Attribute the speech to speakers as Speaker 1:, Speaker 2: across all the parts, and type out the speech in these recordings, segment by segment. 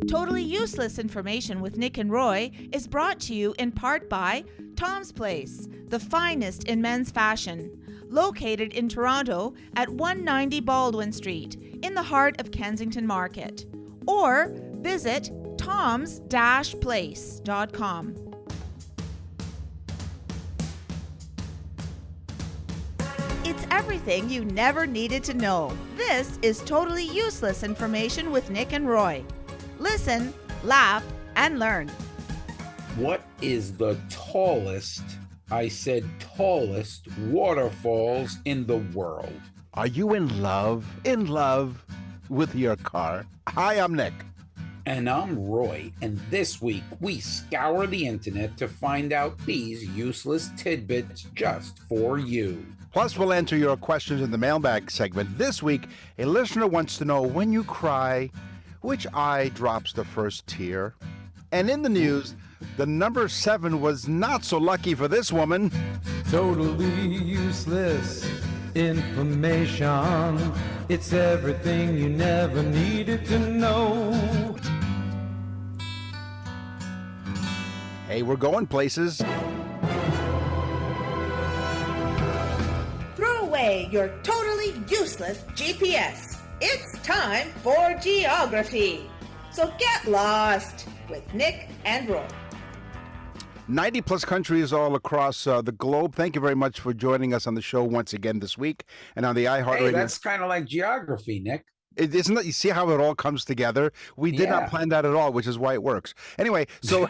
Speaker 1: Totally Useless Information with Nick and Roy is brought to you in part by Tom's Place, the finest in men's fashion, located in Toronto at 190 Baldwin Street, in the heart of Kensington Market. Or visit toms-place.com. It's everything you never needed to know. This is Totally Useless Information with Nick and Roy. Listen, laugh, and learn.
Speaker 2: What is the tallest, I said tallest, waterfalls in the world?
Speaker 3: Are you in love? In love with your car? Hi, I'm Nick.
Speaker 2: And I'm Roy, and this week we scour the internet to find out these useless tidbits just for you.
Speaker 3: Plus, we'll answer your questions in the mailbag segment. This week, a listener wants to know, when you cry, which eye drops the first tear? And in the news, the number 7 was not so lucky for this woman.
Speaker 4: Totally useless information. It's everything you never needed to know.
Speaker 3: Hey, we're going places.
Speaker 1: Throw away your totally useless GPS. It's time for geography. So get lost with Nick and Roy.
Speaker 3: 90 plus countries all across the globe. Thank you very much for joining us on the show once again this week and on the iHeartRadio.
Speaker 2: Hey, that's kind of like geography, Nick.
Speaker 3: Isn't it? You see how it all comes together? We did not plan that at all, which is why it works. Anyway, so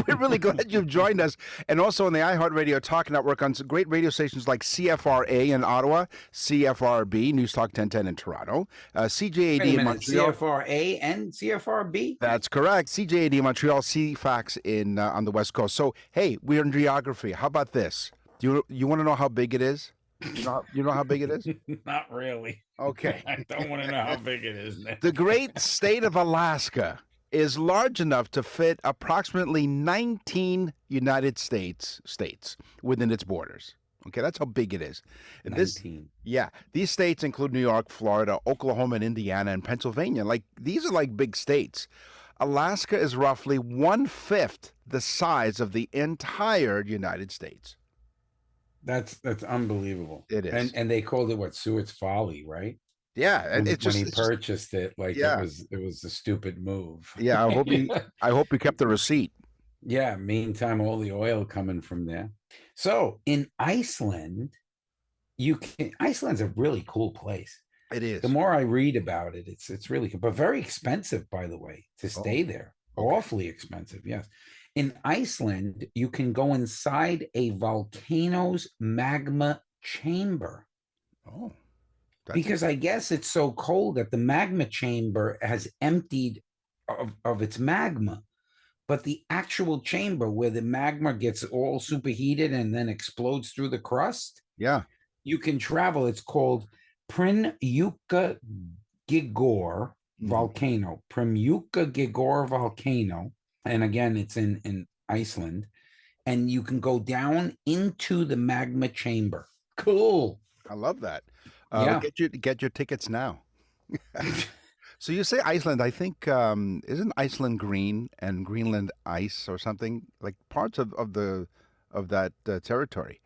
Speaker 3: we're really glad you've joined us. And also on the iHeartRadio Talk Network on some great radio stations like CFRA in Ottawa, CFRB, News Talk 1010 in Toronto, CJAD in Montreal.
Speaker 2: CFRA and CFRB?
Speaker 3: That's correct. CJAD in Montreal, CFAX in on the West Coast. So, hey, we're in geography. How about this? Do you want to know how big it is? You know how big it is?
Speaker 2: Not really.
Speaker 3: Okay.
Speaker 2: I don't want to know how big it is, Nick.
Speaker 3: The great state of Alaska is large enough to fit approximately 19 United States within its borders. Okay, that's how big it is.
Speaker 2: 19.
Speaker 3: These states include New York, Florida, Oklahoma, and Indiana, and Pennsylvania. These are like big states. Alaska is roughly 1/5 the size of the entire United States.
Speaker 2: That's unbelievable.
Speaker 3: It is.
Speaker 2: And they called it what, Stewart's Folly, right?
Speaker 3: Yeah, and
Speaker 2: when he purchased it, it was a stupid move.
Speaker 3: Yeah, I hope you kept the receipt.
Speaker 2: Yeah, meantime, all the oil coming from there. So in Iceland, Iceland's a really cool place.
Speaker 3: It is.
Speaker 2: The more I read about it, it's really cool, but very expensive, by the way, to stay there. Okay. Awfully expensive, yes. In Iceland, you can go inside a volcano's magma chamber.
Speaker 3: Oh.
Speaker 2: Because I guess it's so cold that the magma chamber has emptied of its magma. But the actual chamber where the magma gets all superheated and then explodes through the crust, you can travel. It's called Primjúkagigor volcano. Primjúkagigor volcano. And again, it's in Iceland. And you can go down into the magma chamber. Cool.
Speaker 3: I love that. Get your tickets now. So you say Iceland. I think isn't Iceland green and Greenland ice or something, like parts of that territory.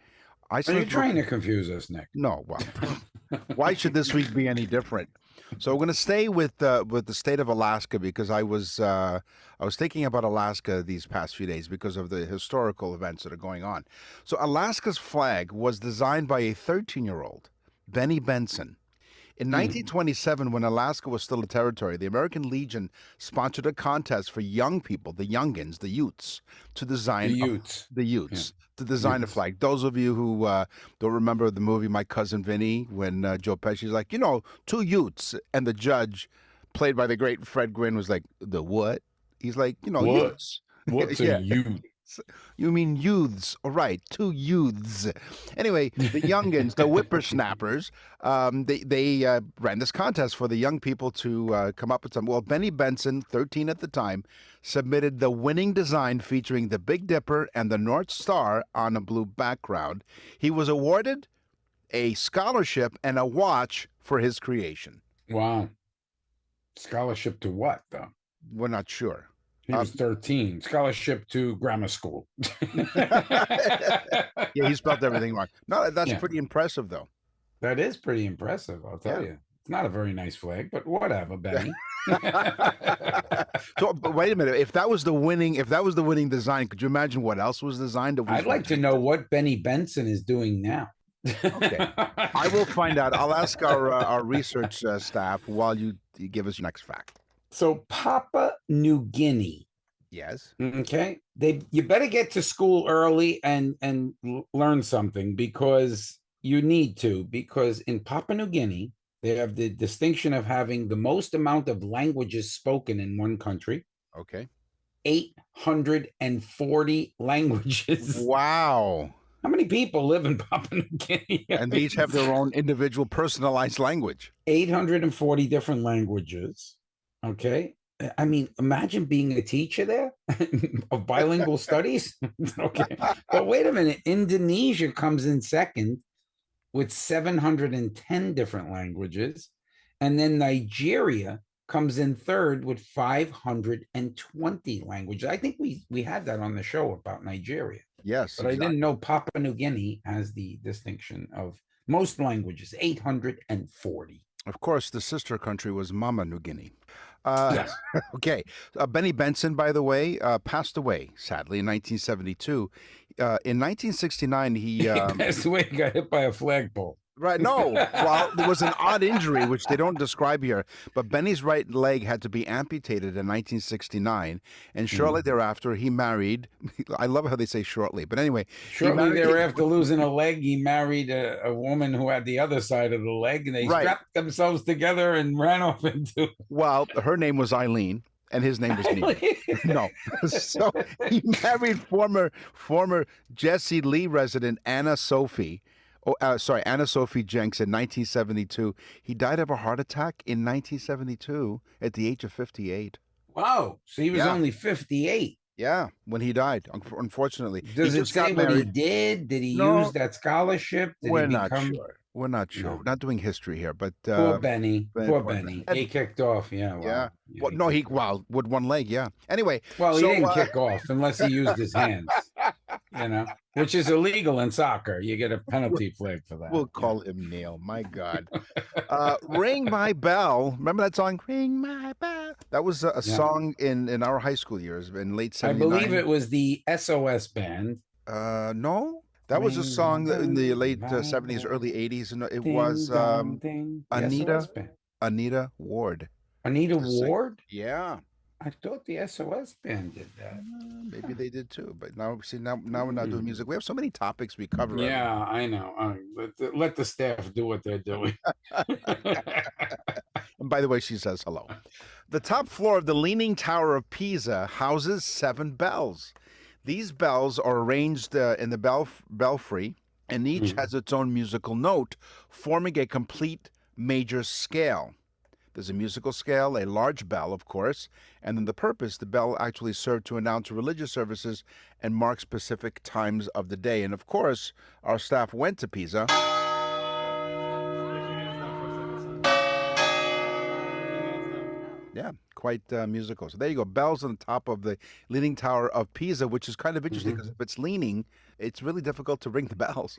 Speaker 2: Iceland. Are you trying to confuse us, Nick?
Speaker 3: No. Well, why should this week be any different? So we're going to stay with the state of Alaska because I was thinking about Alaska these past few days because of the historical events that are going on. So Alaska's flag was designed by a 13-year-old, Benny Benson. In 1927, when Alaska was still a territory, the American Legion sponsored a contest for young people, the youngins, the Utes, to design to design a flag. Those of you who don't remember the movie My Cousin Vinny, when Joe Pesci's like, 2 Utes, and the judge, played by the great Fred Gwynne, was like, the what? He's like,
Speaker 2: what?
Speaker 3: Utes.
Speaker 2: What's a Ute?
Speaker 3: You mean youths? All right, 2 youths. Anyway, the youngins, the whippersnappers, they ran this contest for the young people to come up with some. Well, Benny Benson, 13 at the time, submitted the winning design featuring the Big Dipper and the North Star on a blue background. He was awarded a scholarship and a watch for his creation.
Speaker 2: Wow. Scholarship to what, though?
Speaker 3: We're not sure.
Speaker 2: He was 13. Scholarship to grammar school.
Speaker 3: Yeah, he spelled everything wrong. No, that's
Speaker 2: Yeah.
Speaker 3: pretty impressive, though.
Speaker 2: That is pretty impressive, I'll tell
Speaker 3: Yeah.
Speaker 2: you. It's not a very nice flag, but whatever, Benny.
Speaker 3: So, but wait a minute. If that was the winning design, could you imagine what else was designed? That was
Speaker 2: I'd like to know what Benny Benson is doing now.
Speaker 3: Okay. I will find out. I'll ask our research staff while you give us your next fact.
Speaker 2: So Papua New Guinea.
Speaker 3: Yes.
Speaker 2: Okay. You better get to school early and learn something, because you need to, because in Papua New Guinea, they have the distinction of having the most amount of languages spoken in one country.
Speaker 3: Okay.
Speaker 2: 840 languages.
Speaker 3: Wow.
Speaker 2: How many people live in Papua New Guinea?
Speaker 3: And they each have their own individual personalized language.
Speaker 2: 840 different languages. Okay. I mean, imagine being a teacher there of bilingual studies. Okay. But wait a minute. Indonesia comes in second with 710 different languages. And then Nigeria comes in third with 520 languages. I think we had that on the show about Nigeria.
Speaker 3: Yes.
Speaker 2: But I didn't know Papua New Guinea has the distinction of most languages, 840.
Speaker 3: Of course, the sister country was Mama New Guinea.
Speaker 2: Yes.
Speaker 3: Okay. Benny Benson, by the way, passed away, sadly, in 1972. In 1969, he...
Speaker 2: Passed away, got hit by a flagpole.
Speaker 3: Right. No. Well, there was an odd injury, which they don't describe here. But Benny's right leg had to be amputated in 1969. And shortly thereafter, he married. I love how they say shortly. But anyway.
Speaker 2: Shortly thereafter, losing a leg, he married a woman who had the other side of the leg. And they strapped themselves together and ran off into.
Speaker 3: Well, her name was Eileen. And his name was Neil. No. So he married former Jesse Lee resident Anna Sophie. Anna Sophie Jenks in 1972. He died of a heart attack in 1972 at the age of 58.
Speaker 2: Wow. So he was only 58.
Speaker 3: Yeah, when he died, unfortunately.
Speaker 2: Does it say what he did? Did he use that scholarship?
Speaker 3: We're not sure. We're not sure. We're not doing history here, but
Speaker 2: poor Benny. Poor Benny. He kicked off. Yeah. Wow.
Speaker 3: Yeah. Well, no, with one leg. Yeah. Anyway.
Speaker 2: Well, he didn't kick off unless he used his hands. Which is illegal in soccer. You get a penalty flag for that.
Speaker 3: We'll call him Neil. My God. Ring My Bell. Remember that song? Ring My Bell. That was a song in our high school years in late 79.
Speaker 2: I believe it was the SOS band.
Speaker 3: No. That was a song in the late 70s, early 80s. And it was Anita Ward.
Speaker 2: Anita Ward?
Speaker 3: Yeah.
Speaker 2: I thought the SOS band did that.
Speaker 3: Maybe they did too, but now we're not doing music. We have so many topics we cover.
Speaker 2: Yeah, I know. Let the staff do what they're doing.
Speaker 3: And by the way, she says hello. The top floor of the Leaning Tower of Pisa houses 7 bells. These bells are arranged in the belfry, and each has its own musical note, forming a complete major scale. There's a musical scale, a large bell, of course, and then the bell actually served to announce religious services and mark specific times of the day. And of course, our staff went to Pisa. Yeah, quite musical. So there you go. Bells on the top of the Leaning Tower of Pisa, which is kind of interesting because if it's leaning, it's really difficult to ring the bells.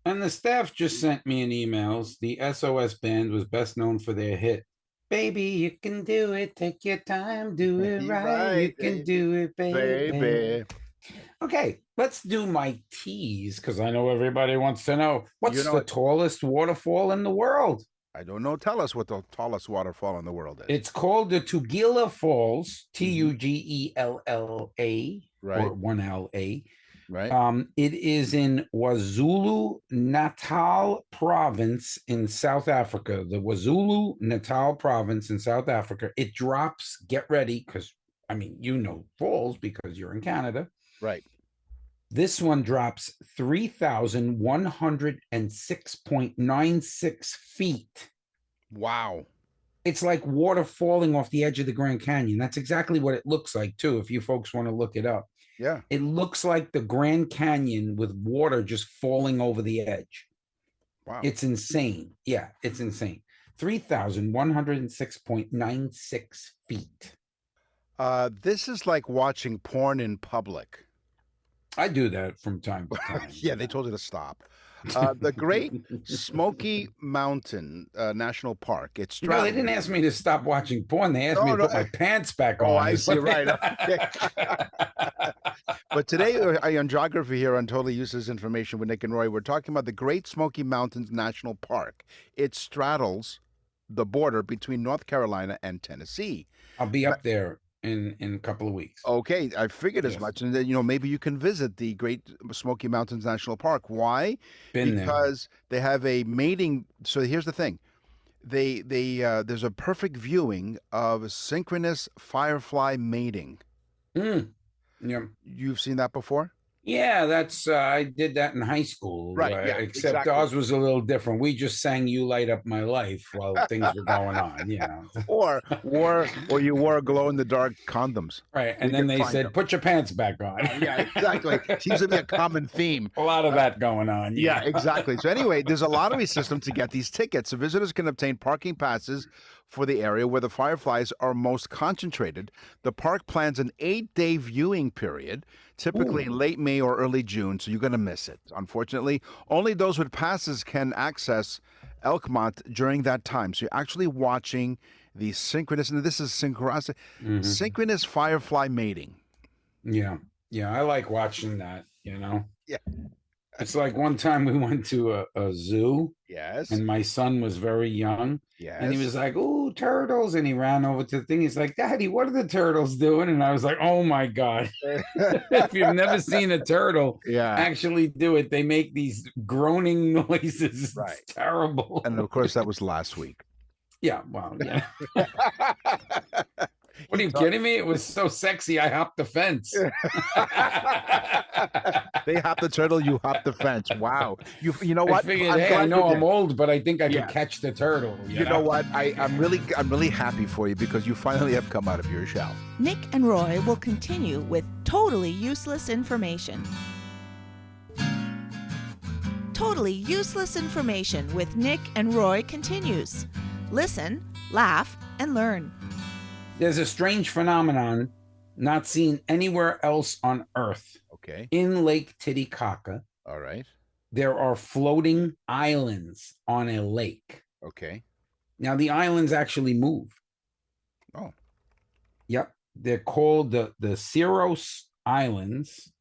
Speaker 2: And the staff just sent me an email. The SOS band was best known for their hit, "Baby, you can do it. Take your time, do it right. You can do it, baby." Okay, let's do my tease, because I know everybody wants to know what's the tallest waterfall in the world.
Speaker 3: I don't know. Tell us what the tallest waterfall in the world is.
Speaker 2: It's called the Tugela Falls, Tugella, or 1LA.
Speaker 3: Right.
Speaker 2: It is in KwaZulu-Natal province in South Africa. The KwaZulu-Natal province in South Africa. It drops, get ready, because, falls because you're in Canada.
Speaker 3: Right.
Speaker 2: This one drops 3,106.96 feet.
Speaker 3: Wow.
Speaker 2: It's like water falling off the edge of the Grand Canyon. That's exactly what it looks like, too, if you folks want to look it up.
Speaker 3: Yeah.
Speaker 2: It looks like the Grand Canyon with water just falling over the edge.
Speaker 3: Wow.
Speaker 2: It's insane. Yeah, it's insane. 3,106.96 feet.
Speaker 3: This is like watching porn in public.
Speaker 2: I do that from time to time.
Speaker 3: Yeah, they told you to stop. The Great Smoky Mountain National Park. It's
Speaker 2: No, they didn't ask me to stop watching porn. They asked me to put my pants back on.
Speaker 3: Oh, I
Speaker 2: is
Speaker 3: see.
Speaker 2: what they-
Speaker 3: Right. Okay. But today on Geography here on Totally Useless Information with Nick and Roy, we're talking about the Great Smoky Mountains National Park. It straddles the border between North Carolina and Tennessee.
Speaker 2: I'll be up there in a couple of weeks.
Speaker 3: Okay, I figured as
Speaker 2: Yes.
Speaker 3: much, and then maybe you can visit the Great Smoky Mountains National Park. Why?
Speaker 2: Been there.
Speaker 3: Because they have a mating. So here's the thing: there's a perfect viewing of synchronous firefly mating.
Speaker 2: Mm. Yeah.
Speaker 3: You've seen that before?
Speaker 2: Yeah, that's I did that in high school.
Speaker 3: Right, yeah,
Speaker 2: except
Speaker 3: exactly.
Speaker 2: ours was a little different. We just sang "You Light Up My Life" while things were going on, you know.
Speaker 3: Or you wore glow in the dark condoms.
Speaker 2: Right. And
Speaker 3: We
Speaker 2: then
Speaker 3: can
Speaker 2: they
Speaker 3: find
Speaker 2: said,
Speaker 3: them.
Speaker 2: "Put your pants back on."
Speaker 3: Yeah, exactly. Seems to be a common theme.
Speaker 2: A lot of that going on.
Speaker 3: Yeah, exactly. So anyway, there's a lottery system to get these tickets. So visitors can obtain parking passes for the area where the fireflies are most concentrated. The park plans an 8-day viewing period, typically in late May or early June, so you're going to miss it. Unfortunately, only those with passes can access Elkmont during that time. So you're actually watching the synchronous, and this is synchronous firefly mating.
Speaker 2: Yeah. Yeah. I like watching that, you know.
Speaker 3: Yeah.
Speaker 2: It's like one time we went to a zoo
Speaker 3: Yes.
Speaker 2: and my son was very young.
Speaker 3: Yes.
Speaker 2: And he was like, "Ooh, turtles." And he ran over to the thing. He's like, "Daddy, what are the turtles doing?" And I was like, "Oh my God." If you've never seen a turtle
Speaker 3: yeah.
Speaker 2: actually do it, they make these groaning noises.
Speaker 3: Right.
Speaker 2: It's terrible.
Speaker 3: And of course, that was last week.
Speaker 2: Yeah, well, yeah. What are you kidding me? It was so sexy. I hopped the fence.
Speaker 3: They hop the turtle, you hop the fence. Wow. You know what?
Speaker 2: I figured,
Speaker 3: I'm
Speaker 2: hey,
Speaker 3: glad
Speaker 2: I
Speaker 3: you
Speaker 2: know
Speaker 3: did.
Speaker 2: I'm old, but I think I
Speaker 3: Yeah.
Speaker 2: could catch the turtle.
Speaker 3: You know what? I'm really happy for you because you finally have come out of your shell.
Speaker 1: Nick and Roy will continue with totally useless information. Totally Useless Information with Nick and Roy continues. Listen, laugh, and learn.
Speaker 2: There's a strange phenomenon not seen anywhere else on Earth.
Speaker 3: Okay.
Speaker 2: In Lake Titicaca,
Speaker 3: All right.
Speaker 2: there are floating islands on a lake.
Speaker 3: Okay.
Speaker 2: Now, the islands actually move.
Speaker 3: Oh.
Speaker 2: Yep. They're called the Syros Islands,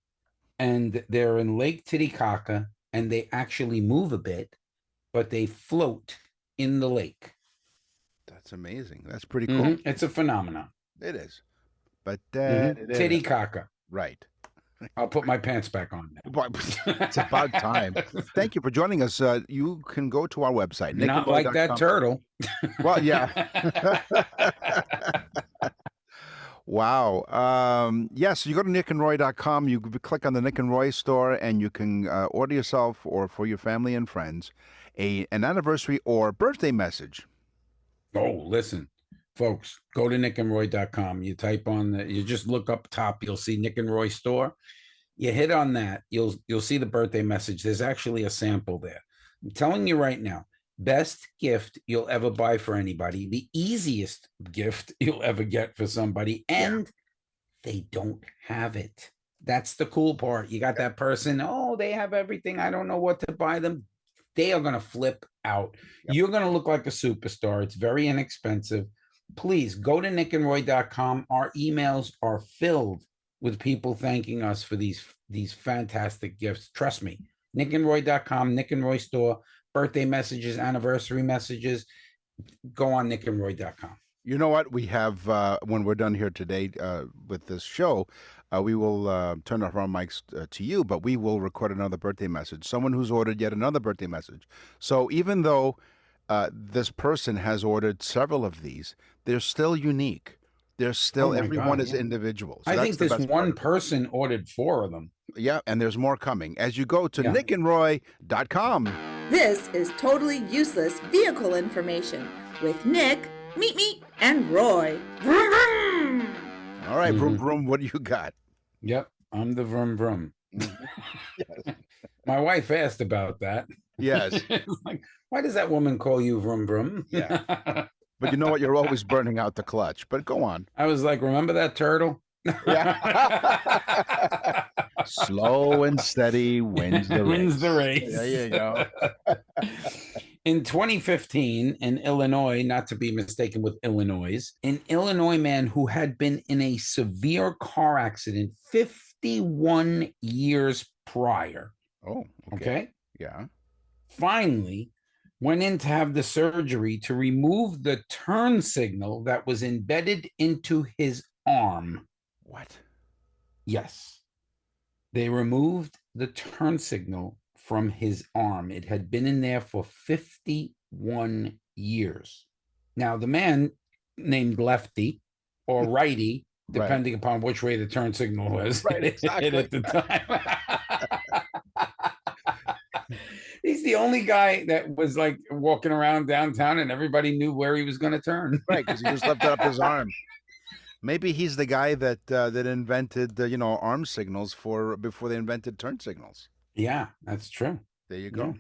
Speaker 2: and they're in Lake Titicaca, and they actually move a bit, but they float in the lake.
Speaker 3: That's amazing. That's pretty cool.
Speaker 2: Mhm. It's a phenomenon.
Speaker 3: It is. But
Speaker 2: Titicaca.
Speaker 3: right.
Speaker 2: I'll put my pants back on now.
Speaker 3: But it's about time. Thank you for joining us. You can go to our website.
Speaker 2: Not like that
Speaker 3: nickandroy.com.
Speaker 2: turtle.
Speaker 3: Well, yeah. Wow. Yes, you go to nickandroy.com. You click on the Nick and Roy store, and you can order yourself or for your family and friends an anniversary or birthday message.
Speaker 2: Oh, listen, folks, go to nickandroy.com. You type on you just look up top, you'll see Nick and Roy store. You hit on that, you'll see the birthday message. There's actually a sample there. I'm telling you right now, best gift you'll ever buy for anybody, the easiest gift you'll ever get for somebody, and they don't have it. That's the cool part. You got that person, oh, they have everything, I don't know what to buy them. They are going to flip out.
Speaker 3: Yep.
Speaker 2: You're going to look like a superstar. It's very inexpensive. Please go to nickandroy.com. Our emails are filled with people thanking us for these fantastic gifts. Trust me. nickandroy.com, Nick and Roy store, birthday messages, anniversary messages. Go on nickandroy.com.
Speaker 3: You know what? We have, when we're done here today with this show, we will turn off our mics to you, but we will record another birthday message. Someone who's ordered yet another birthday message. So even though this person has ordered several of these, they're still unique. They're still, everyone is individual. So
Speaker 2: I
Speaker 3: that's
Speaker 2: think
Speaker 3: the
Speaker 2: this
Speaker 3: best
Speaker 2: one
Speaker 3: part.
Speaker 2: person ordered 4 of them.
Speaker 3: Yeah, and there's more coming. As you go to nickandroy.com.
Speaker 5: This is totally useless vehicle information with Nick, Meet, and Roy. Vroom, vroom.
Speaker 3: All right, vroom, vroom, what do you got?
Speaker 2: Yep, I'm the vroom vroom. My wife asked about that.
Speaker 3: Yes.
Speaker 2: Like, why does that woman call you vroom vroom?
Speaker 3: Yeah. But you know what? You're always burning out the clutch. But go on.
Speaker 2: I was like, remember that turtle?
Speaker 3: Yeah. Slow and steady wins the race.
Speaker 2: Wins the race.
Speaker 3: There you go.
Speaker 2: In 2015, in Illinois, not to be mistaken with Illinois, an Illinois man who had been in a severe car accident 51 years prior,
Speaker 3: Oh,
Speaker 2: okay,
Speaker 3: Yeah.
Speaker 2: finally went in to have the surgery to remove the turn signal that was embedded into his arm.
Speaker 3: What?
Speaker 2: Yes. They removed the turn signal from his arm. It had been in there for 51 years. Now, the man named Lefty or Righty,
Speaker 3: Right.
Speaker 2: depending upon which way the turn signal was,
Speaker 3: Right, exactly.
Speaker 2: at the time. He's the only guy that was like walking around downtown and everybody knew where he was going to turn.
Speaker 3: Right, because he just lifted up his arm. Maybe he's the guy that that invented arm signals before they invented turn signals.
Speaker 2: Yeah, that's true.
Speaker 3: There you go.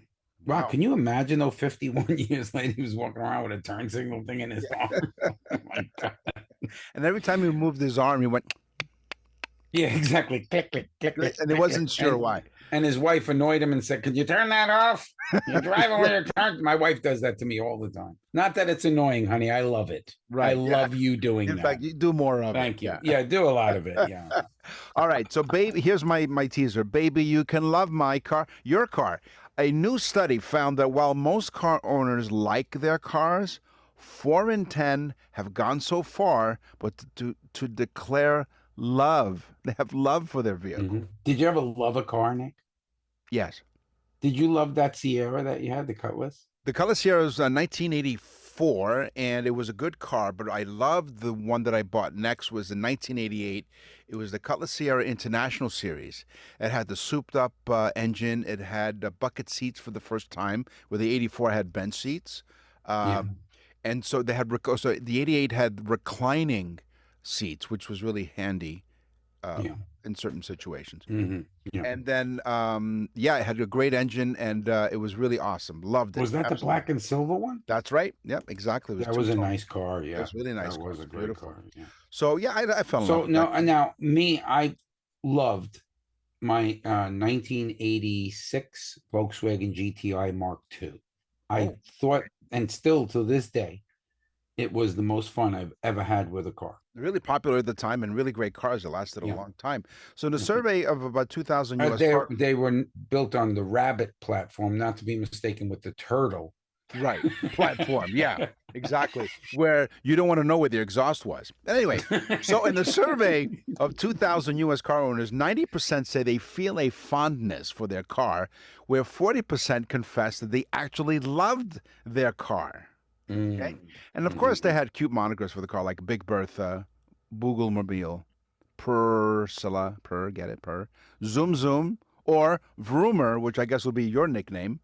Speaker 2: Wow, can you imagine though 51 years later he was walking around with a turn signal thing in his arm? Oh my God.
Speaker 3: And every time he moved his arm, he went,
Speaker 2: Yeah, exactly. Click, click, click, click.
Speaker 3: and he wasn't sure why.
Speaker 2: And his wife annoyed him and said, "Could you turn that off? You're driving with your turn." My wife does that to me all the time. Not that it's annoying, honey. I love it.
Speaker 3: Right,
Speaker 2: I
Speaker 3: yeah.
Speaker 2: love you doing
Speaker 3: In
Speaker 2: that.
Speaker 3: fact, you do more of it.
Speaker 2: Thank you. Yeah, do a lot of it. Yeah.
Speaker 3: All right, so baby, here's my teaser. Baby, you can love your car. A new study found that while most car owners like their cars, 4 in 10 have gone so far, but to declare love. They have love for their vehicle.
Speaker 2: Mhm. Did you ever love a car, Nick?
Speaker 3: Yes.
Speaker 2: Did you love that Sierra that you had, the Cutlass?
Speaker 3: The Cutlass Sierra was 1984, and it was a good car, but I loved the one that I bought next was in 1988. It was the Cutlass Sierra International Series. It had the souped-up engine. It had bucket seats for the first time, where the 84 had bench seats. And so they had so the 88 had reclining seats, which was really handy in certain situations.
Speaker 2: Mm-hmm. Yeah.
Speaker 3: And then, it had a great engine, and it was really awesome. Loved it.
Speaker 2: Was that
Speaker 3: Absolutely.
Speaker 2: the black and silver one?
Speaker 3: That's right. Yep, exactly. It
Speaker 2: That was a
Speaker 3: two-tone.
Speaker 2: nice car. Yeah,
Speaker 3: It was really nice.
Speaker 2: That
Speaker 3: car.
Speaker 2: was a
Speaker 3: It
Speaker 2: great
Speaker 3: beautiful.
Speaker 2: car. Yeah.
Speaker 3: So yeah, I fell in
Speaker 2: So
Speaker 3: love. With that.
Speaker 2: now me, I loved my 1986 Volkswagen GTI Mark II. I thought, and still to this day, it was the most fun I've ever had with a car.
Speaker 3: Really popular at the time and really great cars that lasted a
Speaker 2: Yeah.
Speaker 3: long time. So in a survey of about 2,000 U.S.
Speaker 2: They were built on the Rabbit platform, not to be mistaken with the Turtle.
Speaker 3: Right, platform. Yeah, exactly. Where you don't want to know where the exhaust was. Anyway, so in the survey of 2,000 U.S. car owners, 90% say they feel a fondness for their car, where 40% confess that they actually loved their car. Okay? And of course, they had cute monikers for the car, like Big Bertha, Boogalmobile, Purr, get it, Purr, Zoom Zoom, or Vroomer, which I guess will be your nickname,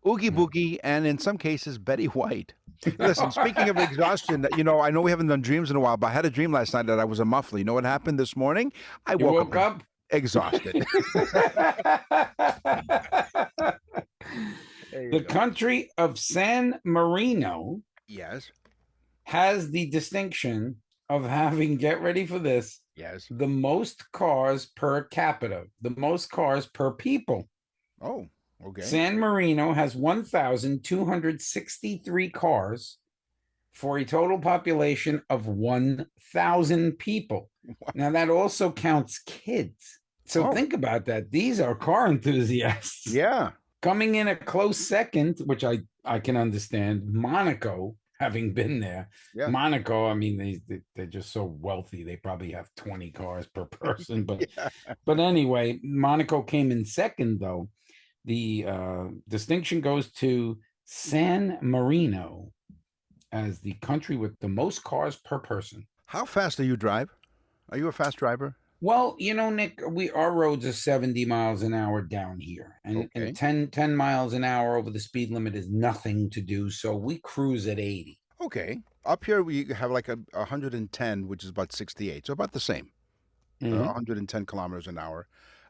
Speaker 3: Oogie Boogie, and in some cases, Betty White. Listen, speaking of exhaustion, I know we haven't done dreams in a while, but I had a dream last night that I was a muffler. You know what happened this morning? I
Speaker 2: You woke up?
Speaker 3: exhausted.
Speaker 2: The country of San Marino
Speaker 3: Yes,
Speaker 2: has the distinction of having, get ready for this,
Speaker 3: yes.
Speaker 2: the most cars per capita, the most cars per people.
Speaker 3: Oh, okay.
Speaker 2: San Marino has 1,263 cars for a total population of 1,000 people. Now, that also counts kids. So
Speaker 3: Oh.
Speaker 2: think about that. These are car enthusiasts.
Speaker 3: Yeah.
Speaker 2: Coming in a close second, which I can understand, Monaco, having been there.
Speaker 3: Yeah.
Speaker 2: Monaco, I mean, they're just so wealthy. They probably have 20 cars per person. But
Speaker 3: Yeah.
Speaker 2: but anyway, Monaco came in second, though. The distinction goes to San Marino as the country with the most cars per person.
Speaker 3: How fast do you drive? Are you a fast driver?
Speaker 2: Well, Nick, our roads are 70 miles an hour down here, and,
Speaker 3: Okay.
Speaker 2: and 10 miles an hour over the speed limit is nothing to do. So we cruise at 80.
Speaker 3: Okay. Up here we have like a 110, which is about 68, so about the same.
Speaker 2: Mhm.
Speaker 3: 110 kilometers an hour.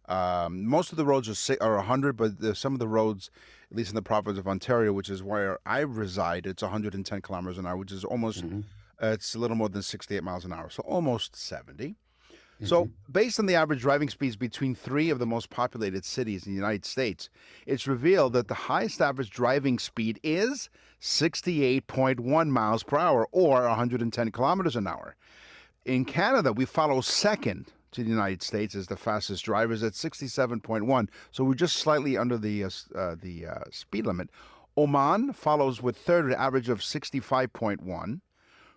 Speaker 3: Most of the roads are 100, but there's some of the roads, at least in the province of Ontario, which is where I reside, it's 110 kilometers an hour, which is almost, it's a little more than 68 miles an hour, so almost 70. So, based on the average driving speeds between three of the most populated cities in the United States, it's revealed that the highest average driving speed is 68.1 miles per hour or 110 kilometers an hour. In Canada, we follow second to the United States as the fastest drivers at 67.1. So we're just slightly under the speed limit. Oman follows with third, an average of 65.1.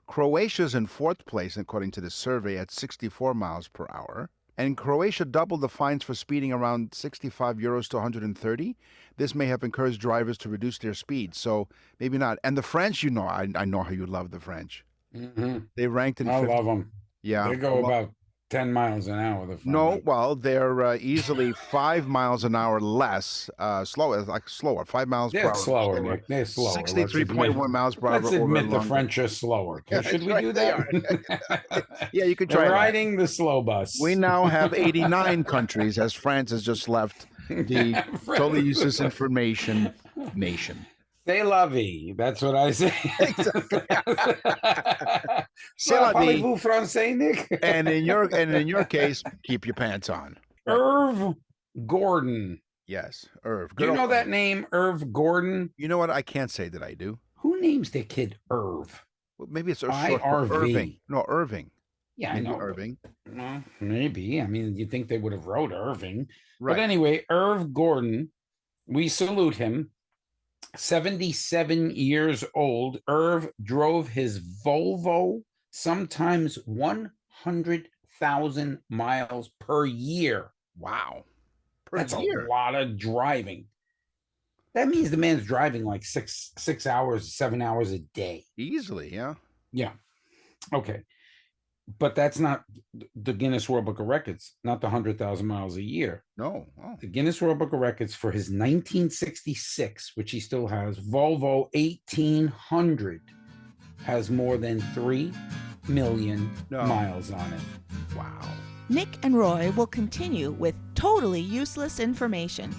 Speaker 3: Croatia's in fourth place, according to this survey, at 64 miles per hour. And Croatia doubled the fines for speeding around 65 euros to 130. This may have encouraged drivers to reduce their speed, so maybe not. And the French, you know, I know how you love the French. They ranked in
Speaker 2: I
Speaker 3: 50,
Speaker 2: love them.
Speaker 3: yeah.
Speaker 2: They go about 10 miles an hour. The
Speaker 3: No,
Speaker 2: French.
Speaker 3: well, they're easily 5 miles an hour less, slower, 5 miles per
Speaker 2: They're
Speaker 3: hour.
Speaker 2: slower, Nick. They're slower.
Speaker 3: 63.1 miles per hour.
Speaker 2: Let's admit the French are slower.
Speaker 3: Yeah,
Speaker 2: Should we
Speaker 3: right,
Speaker 2: do
Speaker 3: they
Speaker 2: that?
Speaker 3: Yeah, you could try
Speaker 2: They're
Speaker 3: that.
Speaker 2: riding the slow bus.
Speaker 3: We now have 89 countries, as France has just left the totally useless information nation.
Speaker 2: C'est la vie. That's what I say.
Speaker 3: C'est la vie.
Speaker 2: Parlez-vous français, Nick?
Speaker 3: And in your case, keep your pants on.
Speaker 2: Irv Gordon.
Speaker 3: Yes, Irv.
Speaker 2: Do you
Speaker 3: Good
Speaker 2: know
Speaker 3: old
Speaker 2: that
Speaker 3: Irv.
Speaker 2: name, Irv Gordon?
Speaker 3: You know what? I can't say that I do.
Speaker 2: Who names their kid Irv?
Speaker 3: Well, maybe it's short for
Speaker 2: IRV.
Speaker 3: Irving. No, Irving.
Speaker 2: Yeah, I
Speaker 3: Maybe
Speaker 2: know.
Speaker 3: Irving.
Speaker 2: Well, maybe. I mean, you'd think they would have wrote Irving.
Speaker 3: Right.
Speaker 2: But anyway, Irv Gordon, we salute him. 77 years old. Irv drove his Volvo sometimes 100,000 miles per year.
Speaker 3: Wow.
Speaker 2: That's a lot of driving. That means the man's driving like 6 hours, 7 hours a day.
Speaker 3: Easily, yeah.
Speaker 2: Yeah. Okay. But that's not the Guinness World Book of Records, not the 100,000 miles a year.
Speaker 3: No. Oh.
Speaker 2: The Guinness World Book of Records for his 1966, which he still has, Volvo 1800, has more than 3 million miles on it.
Speaker 3: Wow.
Speaker 1: Nick and Roy will continue with totally useless information.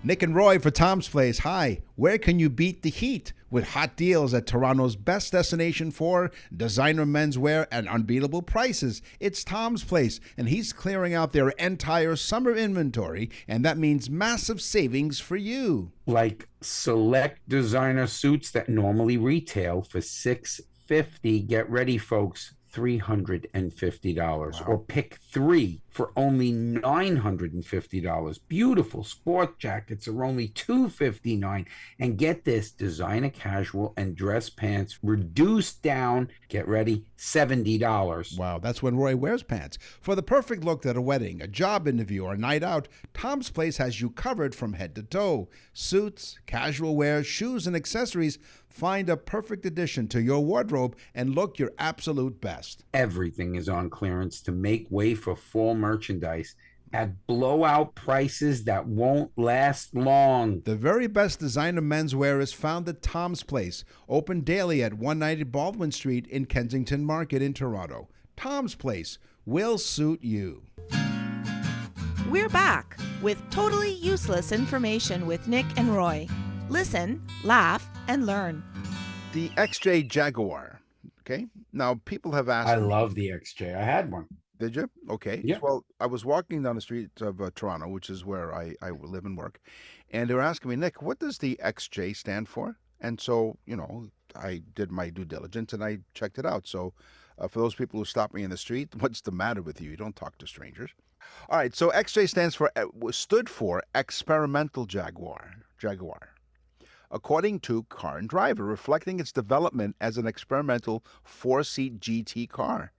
Speaker 6: Nick and Roy for Tom's Place. Hi, where can you beat the heat? With hot deals at Toronto's best destination for designer menswear and unbeatable prices. It's Tom's Place, and he's clearing out their entire summer inventory, and that means massive savings for you.
Speaker 2: Like select designer suits that normally retail for $650. Get ready, folks. $350. Or pick 3 for only $950. Beautiful sport jackets are only $259. And get this, designer casual and dress pants reduced down, get ready, $70.
Speaker 6: Wow, that's when Roy wears pants. For the perfect look at a wedding, a job interview, or a night out, Tom's Place has you covered from head to toe. Suits, casual wear, shoes, and accessories. Find a perfect addition to your wardrobe and look your absolute best.
Speaker 2: Everything is on clearance to make way for fall merchandise at blowout prices that won't last long.
Speaker 6: The very best designer menswear is found at Tom's Place, open daily at 190 Baldwin Street in Kensington Market in Toronto. Tom's Place will suit you.
Speaker 1: We're back with totally useless information with Nick and Roy. Listen, laugh, and learn.
Speaker 3: The XJ Jaguar. Okay. Now, people have asked.
Speaker 2: I love the XJ. I had one.
Speaker 3: Did you? Okay.
Speaker 2: Yeah.
Speaker 3: Well, I was walking down the streets of Toronto, which is where I live and work, and they were asking me, Nick, what does the XJ stand for? And so, you know, I did my due diligence and I checked it out. So, for those people who stop me in the street, what's the matter with you? You don't talk to strangers. All right. So, XJ stood for Experimental Jaguar. According to Car and Driver, reflecting its development as an experimental 4-seat GT car.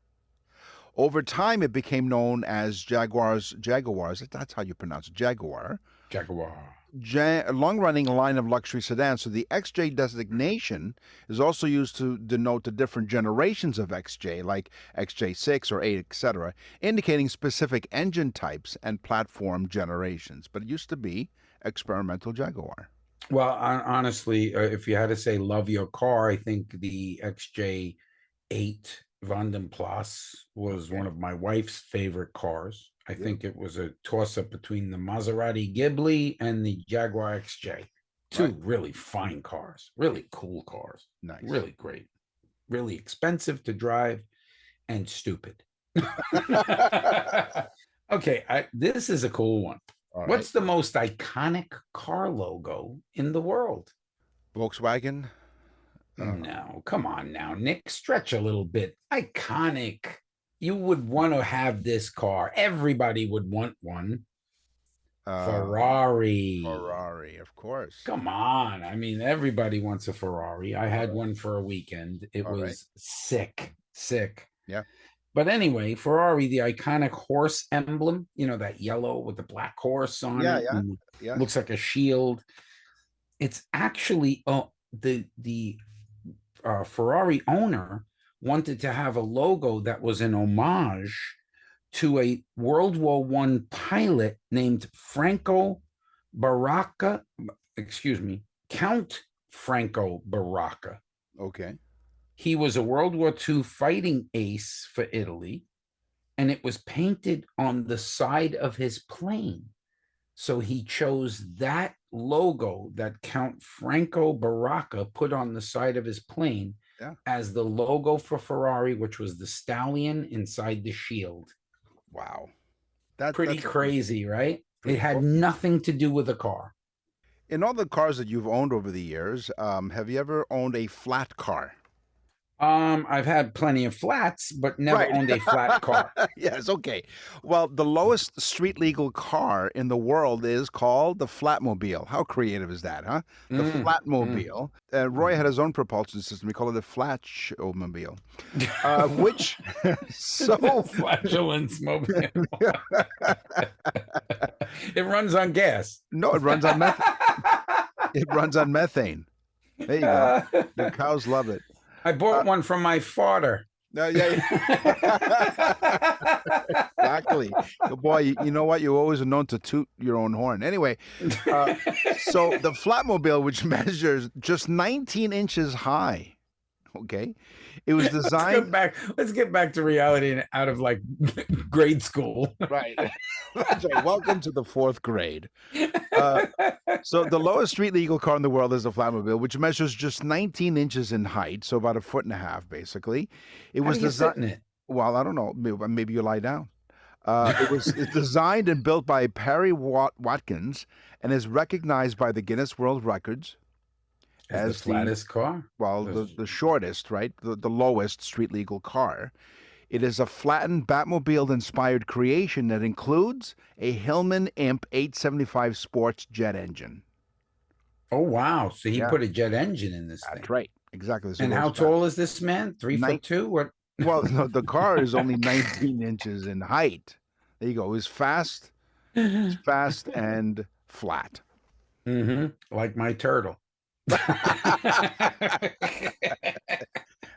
Speaker 3: Over time, it became known as Jaguars. That's how you pronounce it, Jaguar. A long-running line of luxury sedans. So the XJ designation is also used to denote the different generations of XJ, like XJ6 or 8, etc., indicating specific engine types and platform generations. But it used to be Experimental Jaguar.
Speaker 2: Well, honestly, if you had to say love your car, I think the XJ8 Van den Plas was one of my wife's favorite cars. I think it was a toss-up between the Maserati Ghibli and the Jaguar XJ. Two really fine cars, really cool cars.
Speaker 3: Nice.
Speaker 2: Really great. Really expensive to drive and stupid. Okay, this is a cool one.
Speaker 3: All right.
Speaker 2: What's the most iconic car logo in the world?
Speaker 3: Volkswagen?
Speaker 2: No, come on now, Nick. Stretch a little bit. Iconic. You would want to have this car. Everybody would want one. Ferrari.
Speaker 3: Ferrari, of course.
Speaker 2: Come on. I mean, everybody wants a Ferrari. I had one for a weekend. It was sick.
Speaker 3: Yeah.
Speaker 2: But anyway, Ferrari, the iconic horse emblem, that yellow with the black horse on it.
Speaker 3: Yeah.
Speaker 2: Looks like a shield. It's actually the Ferrari owner wanted to have a logo that was an homage to a World War I pilot named Franco Baracca. Excuse me, Count Franco Baracca.
Speaker 3: Okay.
Speaker 2: He was a World War II fighting ace for Italy, and it was painted on the side of his plane. So he chose that logo that Count Franco Baracca put on the side of his plane as the logo for Ferrari, which was the stallion inside the shield.
Speaker 3: Wow.
Speaker 2: That's crazy, right? It had nothing to do with the car.
Speaker 3: In all the cars that you've owned over the years, have you ever owned a flat car?
Speaker 2: I've had plenty of flats, but never owned a flat car.
Speaker 3: Yes, okay. Well, the lowest street legal car in the world is called the Flatmobile. How creative is that, huh? The Flatmobile. Roy had his own propulsion system. We call it the Flatmobile, which
Speaker 2: flatulence mobile. It runs on gas.
Speaker 3: No, it runs on methane. It runs on methane. There you go. The cows love it.
Speaker 2: I bought one from my father.
Speaker 3: Exactly. Boy, you know what? You're always known to toot your own horn. Anyway, so the Flatmobile, which measures just 19 inches high, okay? It was designed...
Speaker 2: Let's get back to reality and out of like grade school.
Speaker 3: Right. That's right. Welcome to the 4th grade. So the lowest street legal car in the world is the Flatmobile, which measures just 19 inches in height, so about 1.5 feet, basically. It was designed.
Speaker 2: It?
Speaker 3: Well, I don't know. Maybe you lie down. It's designed and built by Perry Watkins and is recognized by the Guinness World Records
Speaker 2: as the flattest car.
Speaker 3: Well, the shortest, right? The lowest street legal car. It is a flattened Batmobile-inspired creation that includes a Hillman Imp 875 sports jet engine.
Speaker 2: Oh, wow. So he put a jet engine in this thing.
Speaker 3: That's right. Exactly.
Speaker 2: And how tall is this man? 3'2"? What?
Speaker 3: Well, no, the car is only 19 inches in height. There you go. It's fast and flat.
Speaker 2: Like my turtle.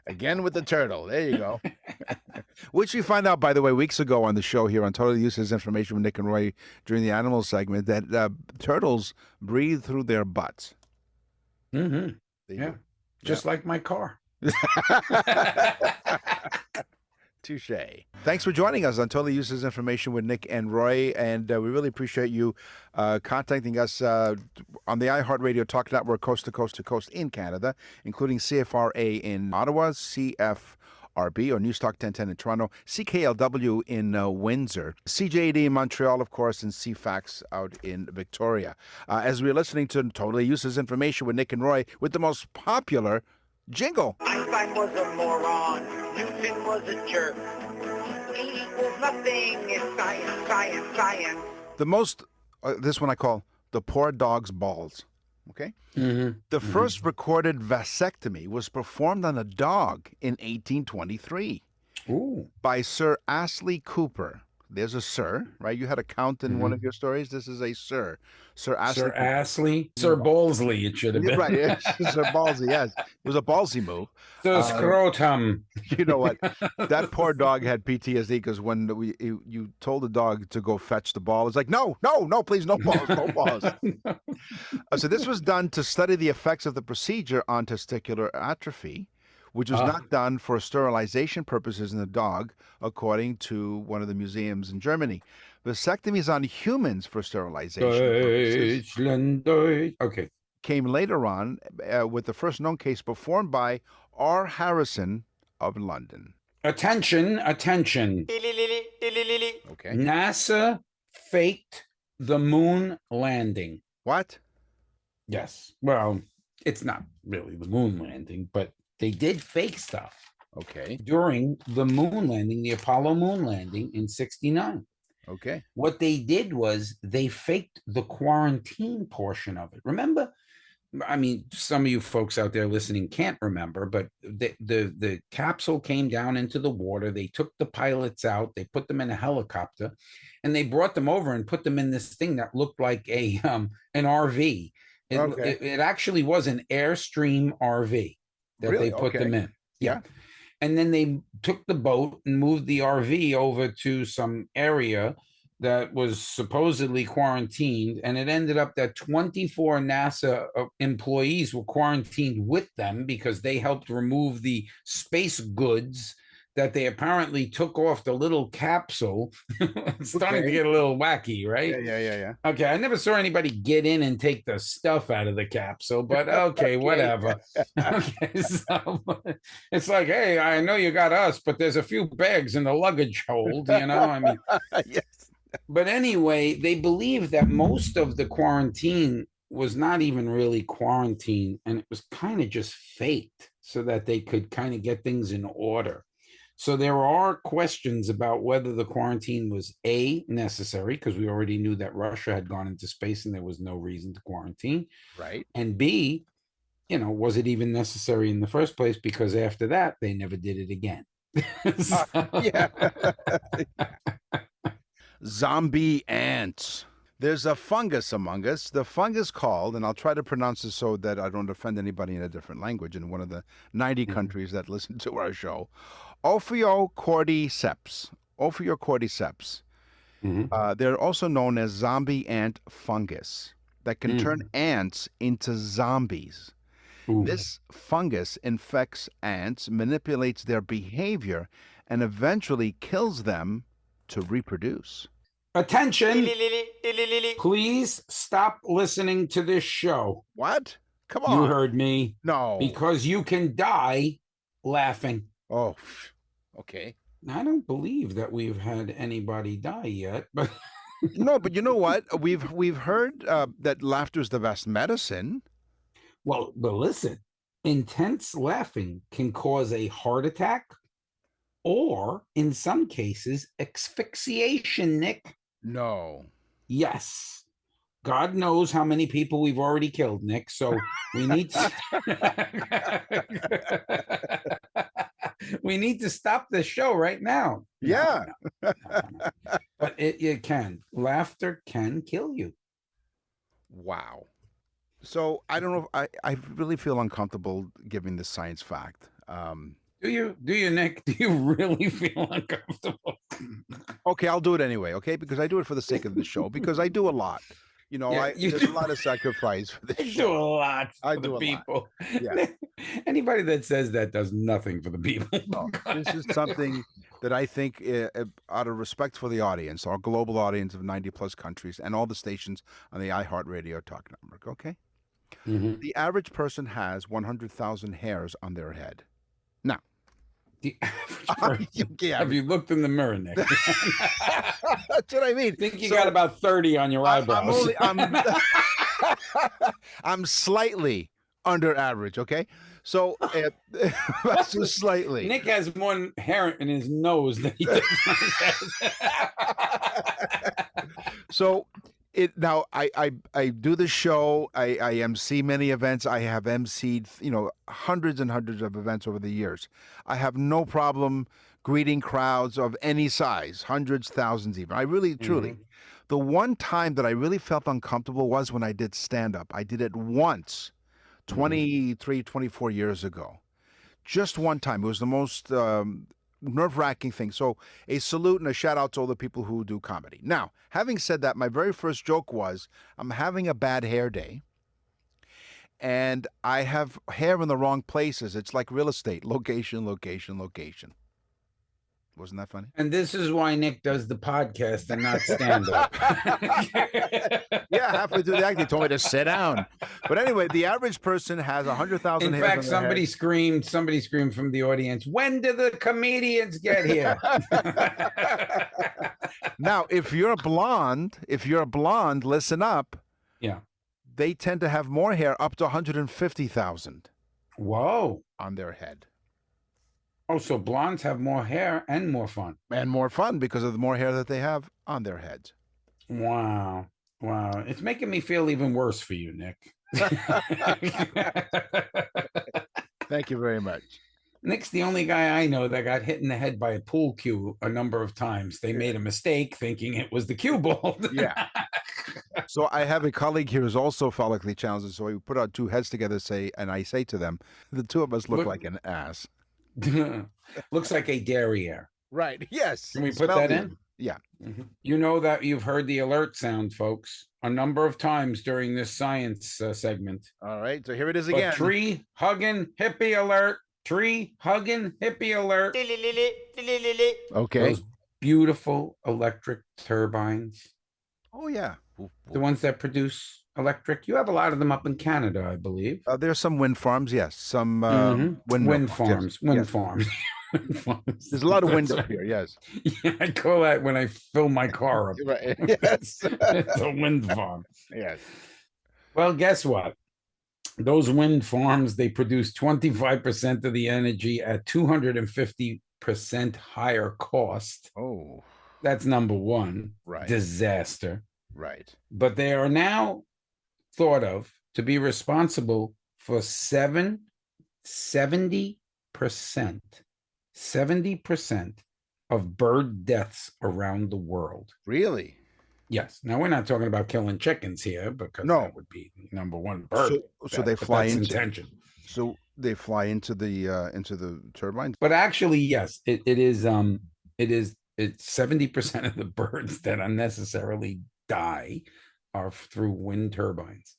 Speaker 3: Again with the turtle. There you go. Which we find out, by the way, weeks ago on the show here on Totally Useless Information with Nick and Roy during the animal segment, that turtles breathe through their butts.
Speaker 2: Yeah. Just like my car.
Speaker 3: Touche. Thanks for joining us on Totally Useless Information with Nick and Roy, and we really appreciate you contacting us on the iHeartRadio Talk Network, coast to coast in Canada, including CFRA in Ottawa, CFRB or News Talk 1010 in Toronto, CKLW in Windsor, CJAD in Montreal, of course, and CFAX out in Victoria. As we're listening to Totally Useless Information with Nick and Roy with the most popular jingle.
Speaker 7: Einstein was a moron. Newton was a jerk. E equals nothing. It's science, science, science.
Speaker 3: The most, this one I call the poor dog's balls. Okay? The first recorded vasectomy was performed on a dog in 1823 by Sir Astley Cooper. There's a Sir, right? You had a count in one of your stories. This is a Sir. Sir Astley.
Speaker 2: Sir Astley. Sir Ballsley, it should have been.
Speaker 3: Right. Yes. Sir Ballsy, yes. It was a ballsy move.
Speaker 2: Sir Scrotum.
Speaker 3: You know what? That poor dog had PTSD because when you told the dog to go fetch the ball, it's like, no, please, no balls, no balls. So this was done to study the effects of the procedure on testicular atrophy, which was
Speaker 2: Ah.
Speaker 3: not done for sterilization purposes in the dog, according to one of the museums in Germany. Vasectomies on humans for sterilization purposes
Speaker 2: Deutschland, Deutsch. Okay.
Speaker 3: came later on with the first known case performed by R. Harrison of London.
Speaker 2: Attention, attention.
Speaker 3: Okay.
Speaker 2: NASA faked the moon landing.
Speaker 3: What?
Speaker 2: Yes. Well, it's not really the moon landing, but they did fake stuff
Speaker 3: Okay.
Speaker 2: during the moon landing, the Apollo moon landing in 69.
Speaker 3: Okay.
Speaker 2: What they did was they faked the quarantine portion of it. Remember? I mean, some of you folks out there listening can't remember, but the capsule came down into the water. They took the pilots out, they put them in a helicopter, and they brought them over and put them in this thing that looked like an RV.
Speaker 3: Okay.
Speaker 2: It actually was an Airstream RV that
Speaker 3: Really?
Speaker 2: they put them
Speaker 3: Okay.
Speaker 2: in. Yeah. And then they took the boat and moved the RV over to some area that was supposedly quarantined. And it ended up that 24 NASA employees were quarantined with them because they helped remove the space goods that they apparently took off the little capsule. It's starting to
Speaker 3: Okay.
Speaker 2: get a little wacky, right?
Speaker 3: Yeah.
Speaker 2: Okay, I never saw anybody get in and take the stuff out of the capsule, but okay, whatever. Okay, so it's like, hey, I know you got us, but there's a few bags in the luggage hold, you know? I mean,
Speaker 3: Yes.
Speaker 2: but anyway, they believe that most of the quarantine was not even really quarantine, and it was kind of just faked so that they could kind of get things in order. So there are questions about whether the quarantine was A, necessary, because we already knew that Russia had gone into space and there was no reason to quarantine.
Speaker 3: Right.
Speaker 2: And B, was it even necessary in the first place? Because after that, they never did it again. So-
Speaker 3: Yeah. Zombie ants. There's a fungus among us. The fungus called, and I'll try to pronounce it so that I don't offend anybody in a different language in one of the 90 countries that listen to our show. Ophiocordyceps. Ophiocordyceps.
Speaker 2: Mhm.
Speaker 3: They're also known as zombie ant fungus that can turn ants into zombies.
Speaker 2: Ooh.
Speaker 3: This fungus infects ants, manipulates their behavior, and eventually kills them to reproduce.
Speaker 2: Attention, please stop listening to this show.
Speaker 3: What? Come
Speaker 2: You
Speaker 3: on.
Speaker 2: heard me.
Speaker 3: No.
Speaker 2: Because you can die laughing.
Speaker 3: Oh, okay.
Speaker 2: I don't believe that we've had anybody die yet, but
Speaker 3: No, but you know what? We've heard that laughter is the best medicine.
Speaker 2: but listen, intense laughing can cause a heart attack or in some cases asphyxiation, Nick.
Speaker 3: No.
Speaker 2: Yes. God knows how many people we've already killed, Nick. So we need to we need to stop this show right now. No,
Speaker 3: Yeah.
Speaker 2: no. But it can. Laughter can kill you.
Speaker 3: Wow. So I don't know. I really feel uncomfortable giving this science fact.
Speaker 2: Do you, Nick? Do you really feel uncomfortable?
Speaker 3: Okay, I'll do it anyway. Okay, because I do it for the sake of the show. Because I do a lot. You know,
Speaker 2: Yeah, you
Speaker 3: there's
Speaker 2: do.
Speaker 3: a lot of sacrifice for
Speaker 2: I
Speaker 3: this
Speaker 2: do a
Speaker 3: show.
Speaker 2: lot
Speaker 3: I
Speaker 2: for
Speaker 3: do
Speaker 2: the
Speaker 3: a lot.
Speaker 2: people.
Speaker 3: Yeah.
Speaker 2: Anybody that says that does nothing for the people.
Speaker 3: No, this is something that I think, out of respect for the audience, our global audience of 90 plus countries, and all the stations on the iHeartRadio Talk Network. Okay,
Speaker 2: Mhm.
Speaker 3: the average person has 100,000 hairs on their head. Now,
Speaker 2: The average person-
Speaker 3: yeah,
Speaker 2: Have you looked in the mirror, Nick?
Speaker 3: that's what I mean.
Speaker 2: I think you
Speaker 3: So,
Speaker 2: got about 30 on your eyebrows.
Speaker 3: I'm slightly under average. Okay, so that's just slightly.
Speaker 2: Nick has more hair in his nose than he does on his head.
Speaker 3: So now I do the show. I MC many events. I have MC'd hundreds and hundreds of events over the years. I have no problem greeting crowds of any size, hundreds, thousands even. I really truly. The one time that I really felt uncomfortable was when I did stand up. I did it once 23, 24 years ago. Just one time. It was the most nerve-wracking thing. So a salute and a shout out to all the people who do comedy. Now, having said that, my very first joke was, I'm having a bad hair day, and I have hair in the wrong places. It's like real estate. Location, location, location. Wasn't that funny?
Speaker 2: And this is why Nick does the podcast and not stand up.
Speaker 3: Yeah, halfway through the act, they told me to sit down. But anyway, the average person has 100,000
Speaker 2: In
Speaker 3: hairs
Speaker 2: fact,
Speaker 3: on their
Speaker 2: somebody screamed from the audience, when do the comedians get here?
Speaker 3: head. Now, if you're blonde, listen up.
Speaker 2: Yeah.
Speaker 3: They tend to have more hair, up to 150,000
Speaker 2: Whoa.
Speaker 3: on their head.
Speaker 2: Oh, so blondes have more hair and more fun.
Speaker 3: And more fun because of the more hair that they have on their heads.
Speaker 2: Wow. Wow. It's making me feel even worse for you, Nick.
Speaker 3: Thank you very much.
Speaker 2: Nick's the only guy I know that got hit in the head by a pool cue a number of times. They made a mistake thinking it was the cue ball.
Speaker 3: Yeah. So I have a colleague here who's also follically challenged. So we put our two heads together, and I say to them, the two of us look like an ass.
Speaker 2: Looks like a derriere.
Speaker 3: Right. Yes.
Speaker 2: Can we put that in?
Speaker 3: Yeah.
Speaker 2: You know that you've heard the alert sound, folks, a number of times during this science segment.
Speaker 3: All right. So here it is
Speaker 2: But
Speaker 3: again.
Speaker 2: tree hugging hippie alert. Tree hugging hippie alert.
Speaker 3: Okay.
Speaker 2: Those beautiful electric turbines,
Speaker 3: Oh, yeah.
Speaker 2: the ones that produce electric. You have a lot of them up in Canada, I believe.
Speaker 3: There's some wind farms. Yes. Some
Speaker 2: Wind farms.
Speaker 3: Yes. Yes.
Speaker 2: Farms. Wind farms.
Speaker 3: There's a lot of wind up here. Yes.
Speaker 2: Yeah, I call that when I fill my car up.
Speaker 3: Right. Yes.
Speaker 2: It's a wind farm.
Speaker 3: Yes.
Speaker 2: Well, guess what? Those wind farms, they produce 25% of the energy at 250% higher cost.
Speaker 3: Oh.
Speaker 2: That's number one.
Speaker 3: Right.
Speaker 2: Disaster.
Speaker 3: Right.
Speaker 2: But they are now thought of to be responsible for 70% of bird deaths around the world.
Speaker 3: Really?
Speaker 2: Yes. Now we're not talking about killing chickens here because
Speaker 3: No.
Speaker 2: that would be number one bird.
Speaker 3: So they fly
Speaker 2: that's
Speaker 3: into
Speaker 2: intention.
Speaker 3: So they fly into the turbines.
Speaker 2: But actually, yes, it's 70% of the birds that unnecessarily die are through wind turbines.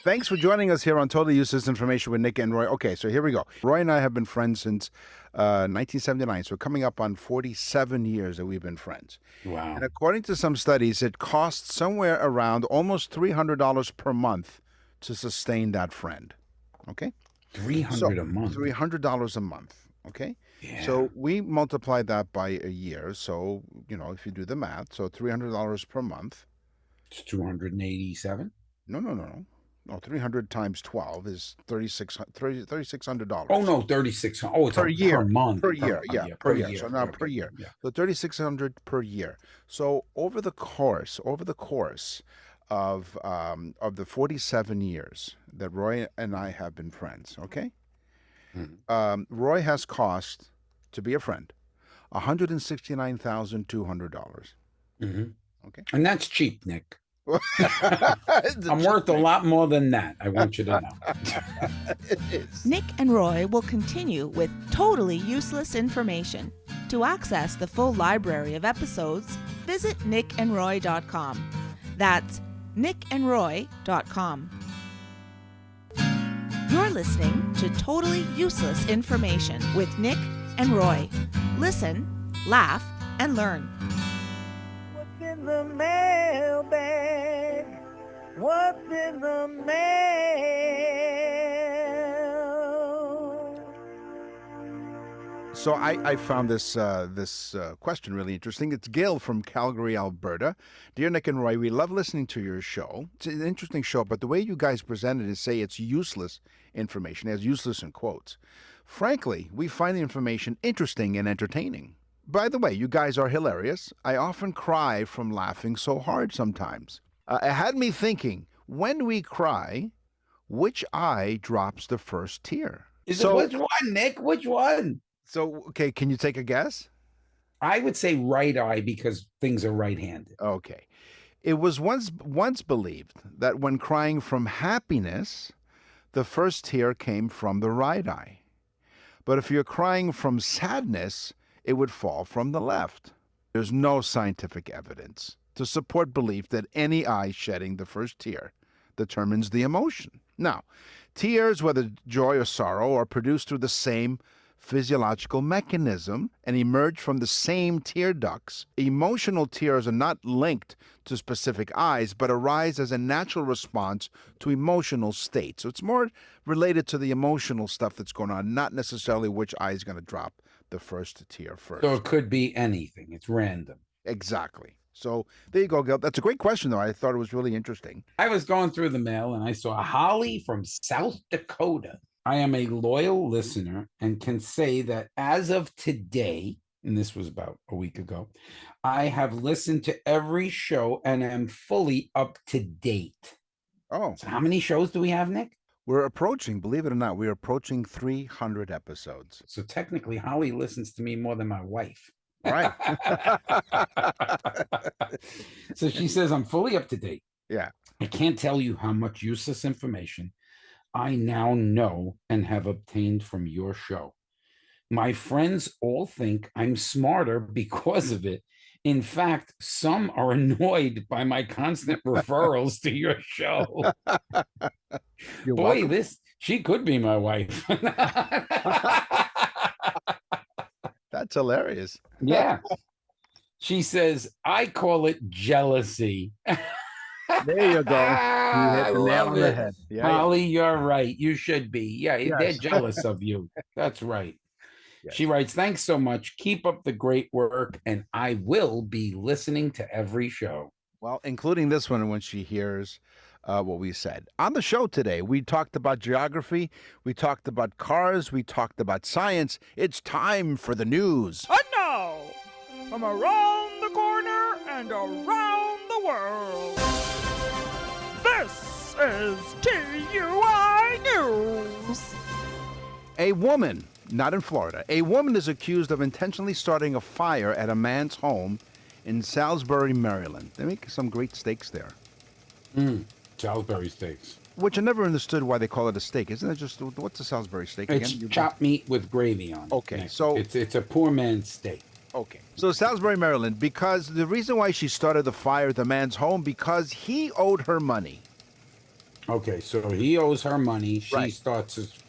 Speaker 3: Thanks for joining us here on Totally Useless Information with Nick and Roy. Okay, so here we go. Roy and I have been friends since 1979, so coming up on 47 years that we've been friends.
Speaker 2: Wow.
Speaker 3: And according to some studies, it costs somewhere around almost $300 per month to sustain that friend. Okay?
Speaker 2: $300 a month.
Speaker 3: $300 a month. Okay?
Speaker 2: Yeah.
Speaker 3: So we multiply that by a year. So, if you do the math, so $300 per month.
Speaker 2: It's 287.
Speaker 3: No. 300 times 12 is $3,600.
Speaker 2: Oh no, 36. Oh, it's
Speaker 3: Per year.
Speaker 2: per month.
Speaker 3: Per year, yeah, per year. So now
Speaker 2: Okay,
Speaker 3: per year.
Speaker 2: yeah.
Speaker 3: So $3,600 per year. So over the course of the 47 years that Roy and I have been friends, okay? Roy has cost to be a friend $169,200. Okay.
Speaker 2: And that's cheap, Nick. I'm worth a lot more than that. I want you to know.
Speaker 3: It is.
Speaker 1: Nick and Roy will continue with totally useless information. To access the full library of episodes, visit nickandroy.com. That's nickandroy.com. You're listening to Totally Useless Information with Nick and Roy. Listen, laugh, and learn.
Speaker 7: What's in the mailbag? What's in the mail?
Speaker 3: So I found this question really interesting. It's Gail from Calgary, Alberta. Dear Nick and Roy, we love listening to your show. It's an interesting show, but the way you guys present it is say it's useless information, as useless in quotes. Frankly, we find the information interesting and entertaining. By the way, you guys are hilarious. I often cry from laughing so hard sometimes. It had me thinking, when we cry, which eye drops the first tear?
Speaker 2: Which one, Nick? Which one?
Speaker 3: So, okay, can you take a guess?
Speaker 2: I would say right eye because things are right-handed.
Speaker 3: Okay. It was once believed that when crying from happiness, the first tear came from the right eye. But if you're crying from sadness, it would fall from the left. There's no scientific evidence to support belief that any eye shedding the first tear determines the emotion. Now, Tears, whether joy or sorrow, are produced through the same physiological mechanism and emerge from the same tear ducts. Emotional tears are not linked to specific eyes, but arise as a natural response to emotional states. So it's more related to the emotional stuff that's going on, not necessarily which eye is going to drop the first tear first.
Speaker 2: So it could be anything. It's random.
Speaker 3: Exactly. So there you go, Gil. That's a great question, though. I thought it was really interesting.
Speaker 2: I was going through the mail and I saw Holly from South Dakota. I am a loyal listener and can say that as of today, and this was about a week ago, I have listened to every show and am fully up to date.
Speaker 3: Oh,
Speaker 2: So how many shows do we have, Nick?
Speaker 3: we're approaching, believe it or not, we're approaching 300 episodes.
Speaker 2: So technically, Holly listens to me more than my wife.
Speaker 3: Right.
Speaker 2: So she says, I'm fully up to date.
Speaker 3: Yeah.
Speaker 2: I can't tell you how much useless information I now know and have obtained from your show. My friends all think I'm smarter because of it. In fact, some are annoyed by my constant referrals to your show.
Speaker 3: You're
Speaker 2: Boy,
Speaker 3: welcome.
Speaker 2: she could be my wife.
Speaker 3: That's hilarious.
Speaker 2: Yeah. She says, I call it jealousy.
Speaker 3: There you go. You hit the nail on the head. Yeah, yeah.
Speaker 2: Holly, you're right. You should be. Yeah, they're
Speaker 3: Yes.
Speaker 2: jealous of you. That's right.
Speaker 3: Yes.
Speaker 2: She writes, thanks so much. Keep up the great work, and I will be listening to every show.
Speaker 3: Well, including this one when she hears what we said. On the show today, we talked about geography, we talked about cars, we talked about science. It's time for the news.
Speaker 8: And now, from around the corner and around the world, this is TUI News.
Speaker 3: A woman, not in Florida, a woman is accused of intentionally starting a fire at a man's home in Salisbury, Maryland. They make some great steaks there,
Speaker 2: Salisbury steaks.
Speaker 3: which I never understood why they call it a steak. Isn't it just, what's a Salisbury steak
Speaker 2: It's
Speaker 3: again?
Speaker 2: chopped meat with gravy on it.
Speaker 3: Okay,
Speaker 2: Nick.
Speaker 3: so-
Speaker 2: it's a poor man's steak.
Speaker 3: Okay. So Salisbury, Maryland, because the reason why she started the fire at the man's home, because he owed her money.
Speaker 2: Okay, so he owes her money.
Speaker 3: Right.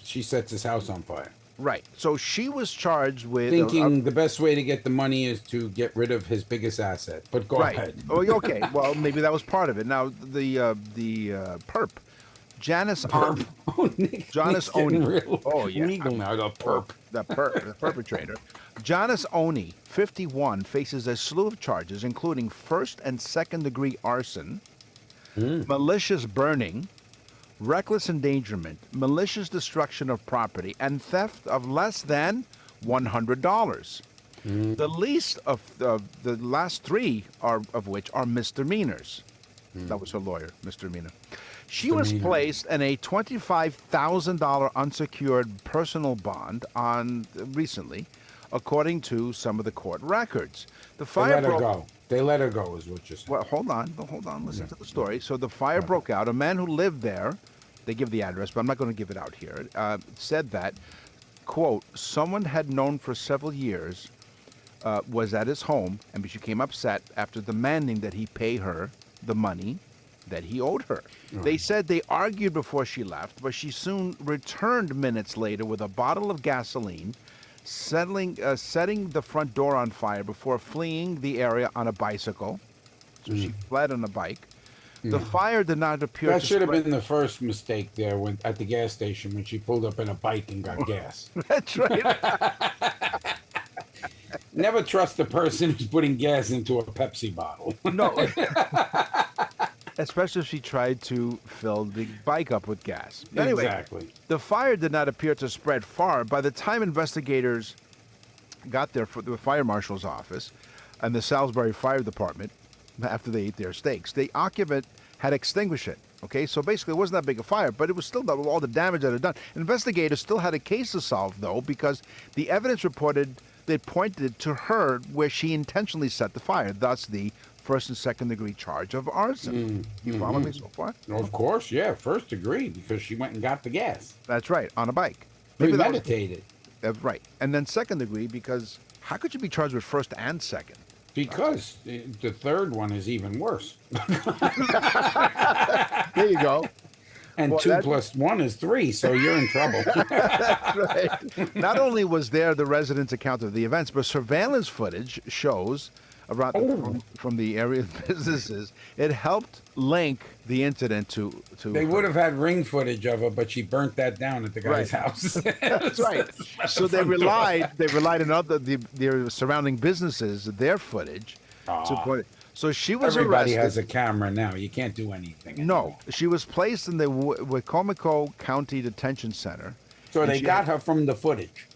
Speaker 2: She sets his house on fire.
Speaker 3: Right. So she was charged with
Speaker 2: Thinking the best way to get the money is to get rid of his biggest asset. But go
Speaker 3: right.
Speaker 2: ahead.
Speaker 3: Oh, okay. Well, maybe that was part of it. Now the perp, Janice
Speaker 2: Perp. Oh, Nick,
Speaker 3: Janice
Speaker 2: Nick's getting
Speaker 3: Oni.
Speaker 2: real
Speaker 3: Oh, yeah.
Speaker 2: legal now. The perp.
Speaker 3: the perpetrator, Janice Oni, 51, faces a slew of charges, including first and second degree arson, malicious burning, reckless endangerment, malicious destruction of property, and theft of less than $100. The least of the last three of which are misdemeanors. That was her lawyer, misdemeanor. She was
Speaker 2: Misdemeanor.
Speaker 3: placed in a $25,000 unsecured personal bond recently, according to some of the court records. The
Speaker 2: They
Speaker 3: fire
Speaker 2: let her
Speaker 3: broke.
Speaker 2: go. They let her go, is what you're saying.
Speaker 3: Well, hold on. Listen to the story. So the fire broke out. A man who lived there, they give the address, but I'm not going to give it out here, said that, quote, someone had known for several years, was at his home, and she became upset after demanding that he pay her the money that he owed her. They said they argued before she left, but she soon returned minutes later with a bottle of gasoline, setting the front door on fire before fleeing the area on a bicycle. So she fled on a bike. The fire did not appear
Speaker 2: That
Speaker 3: to
Speaker 2: should have
Speaker 3: spread-
Speaker 2: been the first mistake there at the gas station when she pulled up in a bike and got gas.
Speaker 3: That's right.
Speaker 2: Never trust the person who's putting gas into a Pepsi bottle.
Speaker 3: No. Especially if she tried to fill the bike up with gas. Anyway,
Speaker 2: Exactly.
Speaker 3: the fire did not appear to spread far. By the time investigators got there for the fire marshal's office and the Salisbury Fire Department, after they ate their steaks, the occupant had extinguished it. Okay, so basically it wasn't that big a fire, but it was still all the damage that it had done. Investigators still had a case to solve, though, because the evidence reported that pointed to her where she intentionally set the fire, thus the first and second degree charge of arson. You follow me so far?
Speaker 2: Of course, yeah, first degree, because she went and got the gas.
Speaker 3: That's right, on a bike. Maybe that was-
Speaker 2: Premeditated.
Speaker 3: right. And then second degree, because how could you be charged with first and second?
Speaker 2: Because the third one is even worse.
Speaker 3: There you go.
Speaker 2: And
Speaker 3: Well,
Speaker 2: 2 plus 1 is 3, so you're in trouble.
Speaker 3: That's right. Not only was there the residents' account of the events, but surveillance footage shows around from the area businesses. It helped link the incident to.
Speaker 2: They would have had ring footage of her, but she burnt that down at the guy's house.
Speaker 3: That's right. So they relied on other their surrounding businesses, their footage, to put it. So she was
Speaker 2: Everybody
Speaker 3: arrested.
Speaker 2: has a camera now. You can't do anything.
Speaker 3: No, she was placed in the Wicomico County Detention Center.
Speaker 2: So
Speaker 3: And
Speaker 2: they
Speaker 3: she
Speaker 2: got
Speaker 3: had-
Speaker 2: her from the footage.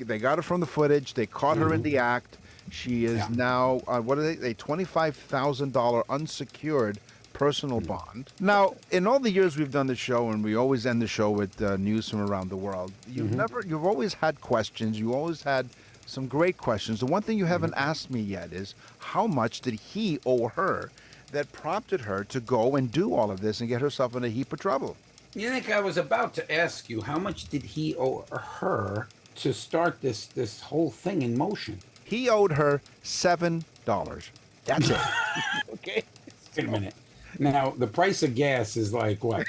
Speaker 3: They got her from the footage. They caught her in the act. She is now what are they? A $25,000 unsecured personal bond. Now, in all the years we've done the show, and we always end the show with news from around the world, you've always had questions. You always had some great questions. The one thing you haven't asked me yet is how much did he owe her that prompted her to go and do all of this and get herself in a heap of trouble?
Speaker 2: You think I was about to ask you how much did he owe her to start this whole thing in motion?
Speaker 3: He owed her $7. That's it.
Speaker 2: Okay. Wait a minute. Now the price of gas is like what?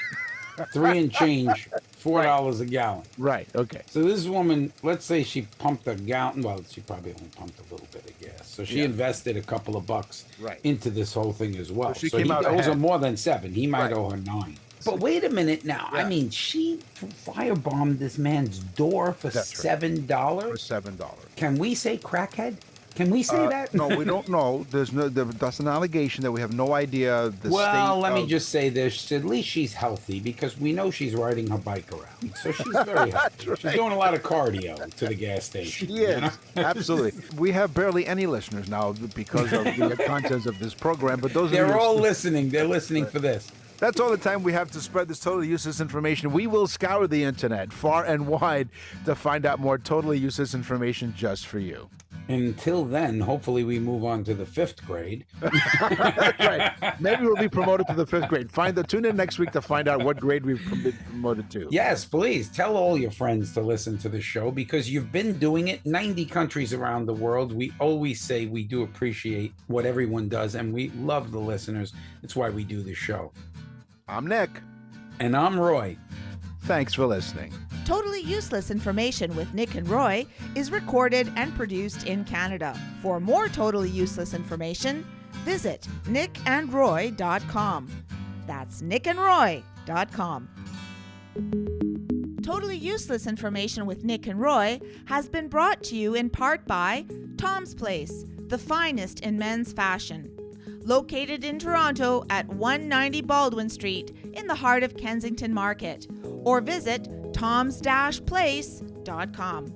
Speaker 2: 3 and change, $4 a gallon.
Speaker 3: Right. Okay.
Speaker 2: So this woman, let's say she pumped a gallon. Well, she probably only pumped a little bit of gas. So she invested a couple of bucks into this whole thing as well.
Speaker 3: So she
Speaker 2: So
Speaker 3: came
Speaker 2: he
Speaker 3: out
Speaker 2: owes her
Speaker 3: ahead.
Speaker 2: more than 7. He might owe her 9. But wait a minute now. I mean, she firebombed this man's door for
Speaker 3: That's
Speaker 2: $7.
Speaker 3: For $7.
Speaker 2: Can we say crackhead? Can we say that?
Speaker 3: No, we don't know. That's an allegation that we have no idea.
Speaker 2: Well, let me just say this. At least she's healthy because we know she's riding her bike around. So she's very healthy. She's doing a lot of cardio to the gas station.
Speaker 3: She is. Absolutely. We have barely any listeners now because of the contents of this program, but those
Speaker 2: They're
Speaker 3: are
Speaker 2: all listening. They're listening for this.
Speaker 3: That's all the time we have to spread this totally useless information. We will scour the internet far and wide to find out more totally useless information just for you.
Speaker 2: Until then, hopefully we move on to the 5th grade.
Speaker 3: That's right. Maybe we'll be promoted to the 5th grade. Tune in next week to find out what grade we've been promoted to.
Speaker 2: Yes, please tell all your friends to listen to the show because you've been doing it 90 countries around the world. We always say we do appreciate what everyone does and we love the listeners. That's why we do the show.
Speaker 3: I'm Nick.
Speaker 2: And I'm Roy.
Speaker 3: Thanks for listening.
Speaker 1: Totally Useless Information with Nick and Roy is recorded and produced in Canada. For more totally useless information, visit nickandroy.com. That's nickandroy.com. Totally Useless Information with Nick and Roy has been brought to you in part by Tom's Place, the finest in men's fashion. Located in Toronto at 190 Baldwin Street in the heart of Kensington Market. Or visit toms-place.com.